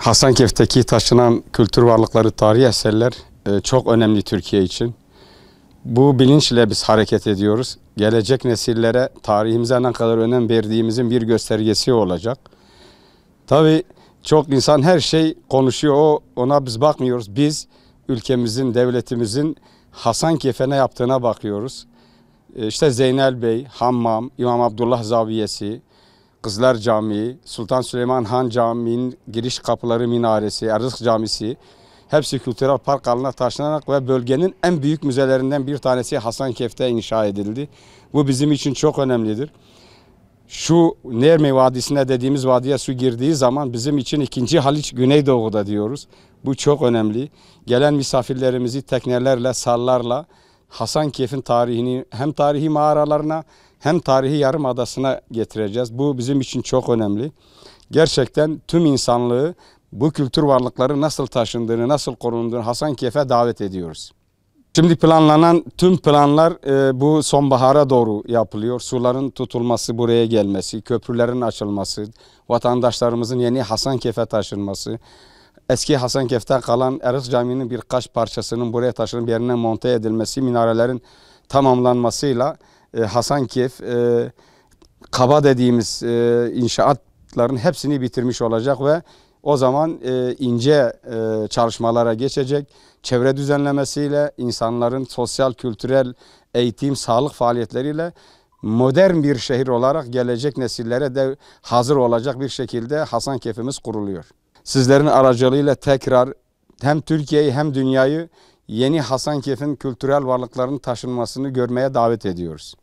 Hasankeyf'teki taşınan kültür varlıkları, tarihi eserler çok önemli Türkiye için. Bu bilinçle biz hareket ediyoruz. Gelecek nesillere tarihimize ne kadar önem verdiğimizin bir göstergesi olacak. Tabii çok insan her şey konuşuyor, ona biz bakmıyoruz. Biz ülkemizin, devletimizin Hasankeyf'e ne yaptığına bakıyoruz. İşte Zeynel Bey, Hammam, İmam Abdullah Zaviyesi, Kızlar Camii, Sultan Süleyman Han Camii'nin giriş kapıları, minaresi, Erzurum Camisi hepsi kültürel park alanına taşınarak ve bölgenin en büyük müzelerinden bir tanesi Hasankeyf'te inşa edildi. Bu bizim için çok önemlidir. Şu Nerme Vadisi'ne dediğimiz vadiye su girdiği zaman bizim için ikinci Haliç Güneydoğu'da diyoruz. Bu çok önemli. Gelen misafirlerimizi teknelerle, sallarla Hasankeyf'in tarihini hem tarihi mağaralarına hem tarihi yarımadasına getireceğiz. Bu bizim için çok önemli. Gerçekten tüm insanlığı bu kültür varlıkları nasıl taşındığını, nasıl korunduğunu Hasankeyf'e davet ediyoruz. Şimdi planlanan tüm planlar bu sonbahara doğru yapılıyor. Suların tutulması, buraya gelmesi, köprülerin açılması, vatandaşlarımızın yeni Hasankeyf'e taşınması, eski Hasankeyf'te kalan Erzurum Camii'nin birkaç parçasının buraya taşınıp yerine monte edilmesi, minarelerin tamamlanmasıyla Hasankeyf kaba dediğimiz inşaatların hepsini bitirmiş olacak ve o zaman ince çalışmalara geçecek. Çevre düzenlemesiyle, insanların sosyal, kültürel, eğitim, sağlık faaliyetleriyle modern bir şehir olarak gelecek nesillere de hazır olacak bir şekilde Hasankeyf'imiz kuruluyor. Sizlerin aracılığıyla tekrar hem Türkiye'yi hem dünyayı yeni Hasankeyf'in kültürel varlıklarının taşınmasını görmeye davet ediyoruz.